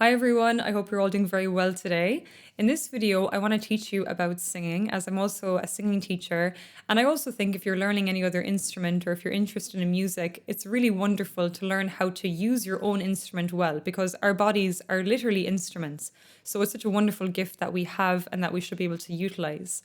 Hi everyone, I hope you're all doing very well today. In this video, I want to teach you about singing, as I'm also a singing teacher. And I also think if you're learning any other instrument or if you're interested in music, it's really wonderful to learn how to use your own instrument well, because our bodies are literally instruments. So it's such a wonderful gift that we have and that we should be able to utilize.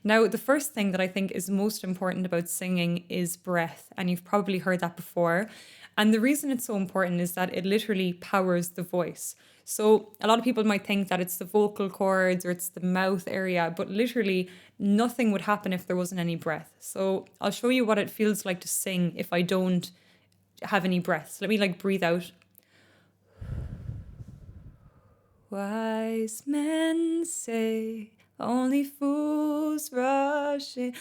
Now, the first thing that I think is most important about singing is breath, and you've probably heard that before. And the reason it's so important is that it literally powers the voice. So, a lot of people might think that it's the vocal cords or it's the mouth area, but literally nothing would happen if there wasn't any breath. So, I'll show you what it feels like to sing if I don't have any breath. So, let me breathe out. Wise men say only fools rush in.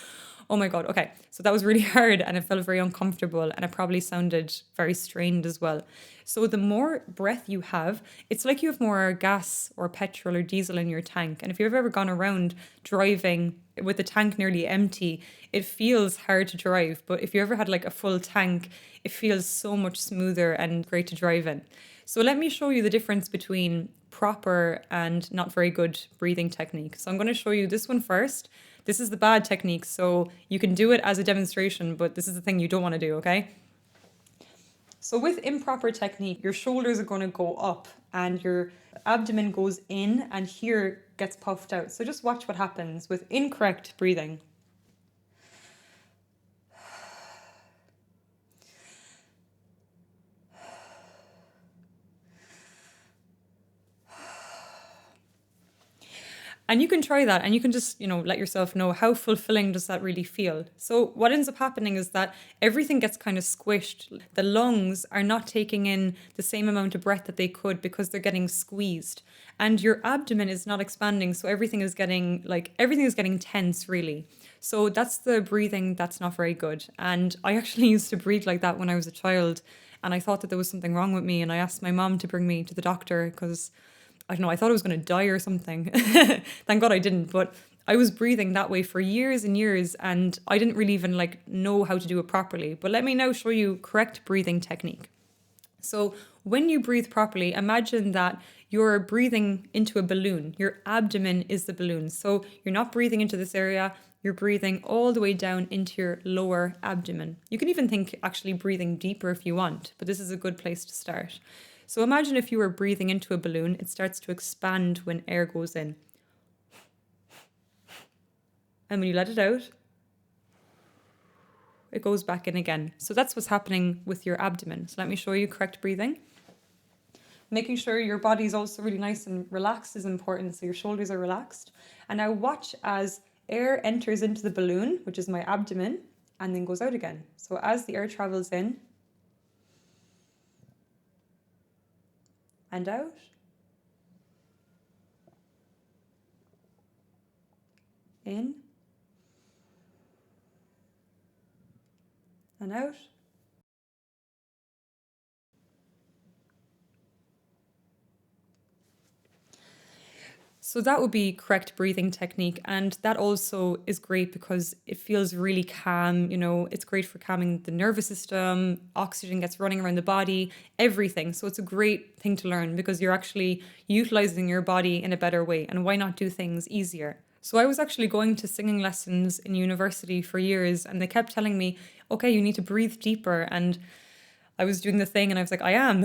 Oh my God. Okay. So that was really hard and it felt very uncomfortable and it probably sounded very strained as well. So the more breath you have, it's like you have more gas or petrol or diesel in your tank. And if you've ever gone around driving with the tank nearly empty, it feels hard to drive. But if you ever had a full tank, it feels so much smoother and great to drive in. So let me show you the difference between proper and not very good breathing technique. So I'm going to show you this one first. This is the bad technique, so you can do it as a demonstration, but this is the thing you don't want to do, okay? So with improper technique, your shoulders are going to go up and your abdomen goes in and here gets puffed out. So just watch what happens with incorrect breathing. And you can try that and you can just, let yourself know how fulfilling does that really feel. So what ends up happening is that everything gets kind of squished. The lungs are not taking in the same amount of breath that they could because they're getting squeezed. And your abdomen is not expanding, so everything is getting tense really. So that's the breathing that's not very good. And I actually used to breathe like that when I was a child and I thought that there was something wrong with me and I asked my mom to bring me to the doctor because I don't know, I thought I was going to die or something. Thank God I didn't, but I was breathing that way for years and years and I didn't really even know how to do it properly. But let me now show you correct breathing technique. So when you breathe properly, imagine that you're breathing into a balloon. Your abdomen is the balloon. So you're not breathing into this area, you're breathing all the way down into your lower abdomen. You can even think actually breathing deeper if you want, but this is a good place to start. So imagine if you were breathing into a balloon, it starts to expand when air goes in. And when you let it out, it goes back in again. So that's what's happening with your abdomen. So let me show you correct breathing. Making sure your body is also really nice and relaxed is important. So your shoulders are relaxed. And now watch as air enters into the balloon, which is my abdomen, and then goes out again. So as the air travels in, and out, in, and out. So that would be correct breathing technique. And that also is great because it feels really calm. It's great for calming the nervous system. Oxygen gets running around the body, everything. So it's a great thing to learn because you're actually utilizing your body in a better way. And why not do things easier? So I was actually going to singing lessons in university for years and they kept telling me, okay, you need to breathe deeper. And I was doing the thing and I was like, I am,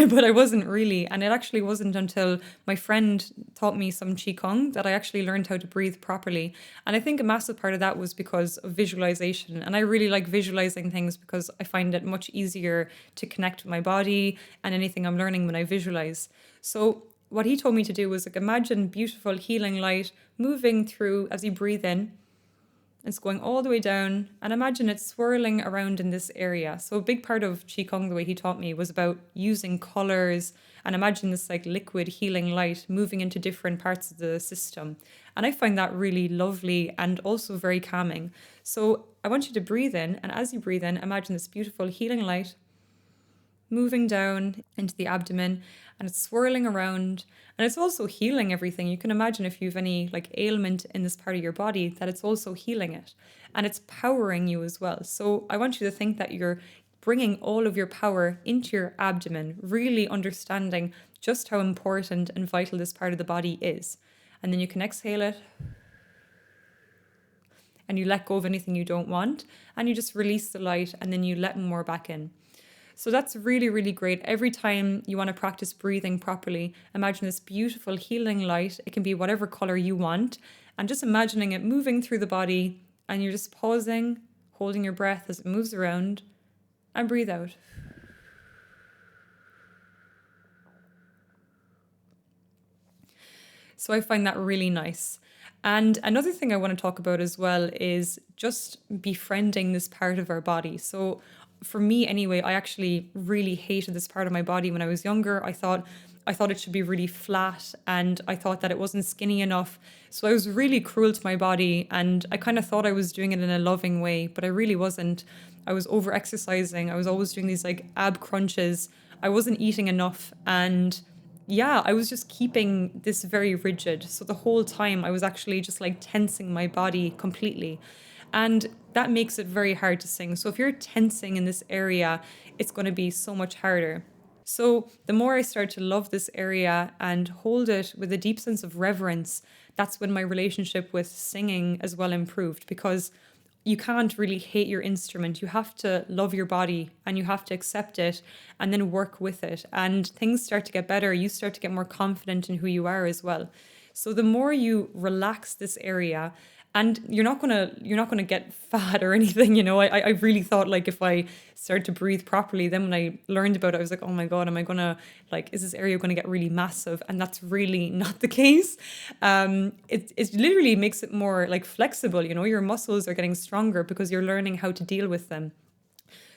but I wasn't really. And it actually wasn't until my friend taught me some Qigong that I actually learned how to breathe properly. And I think a massive part of that was because of visualization. And I really like visualizing things because I find it much easier to connect with my body and anything I'm learning when I visualize. So what he told me to do was imagine beautiful healing light moving through as you breathe in. It's going all the way down and imagine it swirling around in this area. So a big part of Qigong, the way he taught me, was about using colors and imagine this liquid healing light moving into different parts of the system. And I find that really lovely and also very calming. So I want you to breathe in, and as you breathe in, imagine this beautiful healing light moving down into the abdomen and it's swirling around and it's also healing everything. You can imagine if you have any ailment in this part of your body that it's also healing it and it's powering you as well. So I want you to think that you're bringing all of your power into your abdomen, really understanding just how important and vital this part of the body is. And then you can exhale it and you let go of anything you don't want and you just release the light and then you let more back in. So that's really, really great. Every time you want to practice breathing properly, imagine this beautiful healing light. It can be whatever color you want. And just imagining it moving through the body and you're just pausing, holding your breath as it moves around, and breathe out. So I find that really nice. And another thing I want to talk about as well is just befriending this part of our body. So for me anyway, I actually really hated this part of my body when I was younger. I thought it should be really flat and I thought that it wasn't skinny enough. So I was really cruel to my body and I kind of thought I was doing it in a loving way, but I really wasn't. I was over exercising. I was always doing these like ab crunches. I wasn't eating enough and yeah, I was just keeping this very rigid. So the whole time I was actually just like tensing my body completely. And that makes it very hard to sing. So if you're tensing in this area, it's going to be so much harder. So the more I start to love this area and hold it with a deep sense of reverence, that's when my relationship with singing as well improved, because you can't really hate your instrument. You have to love your body and you have to accept it and then work with it. And things start to get better. You start to get more confident in who you are as well. So the more you relax this area, and you're not gonna get fat or anything, you know. I really thought like if I started to breathe properly, then when I learned about it, I was like, oh my God, am I gonna is this area gonna get really massive? And that's really not the case. It literally makes it more like flexible, you know, your muscles are getting stronger because you're learning how to deal with them.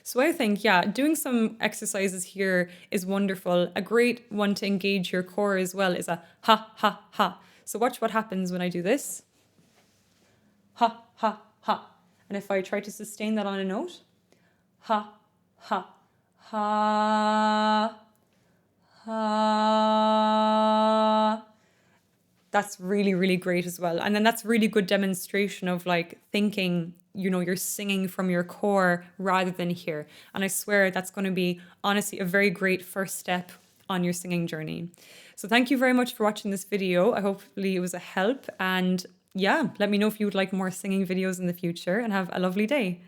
So I think, yeah, doing some exercises here is wonderful. A great one to engage your core as well is a ha, ha, ha. So watch what happens when I do this. Ha, ha, ha. And if I try to sustain that on a note, ha, ha, ha, ha. That's really, really great as well. And then that's really good demonstration of like thinking, you know, you're singing from your core rather than here. And I swear that's going to be honestly a very great first step on your singing journey. So thank you very much for watching this video. I hopefully it was a help, and yeah, let me know if you would like more singing videos in the future, and have a lovely day.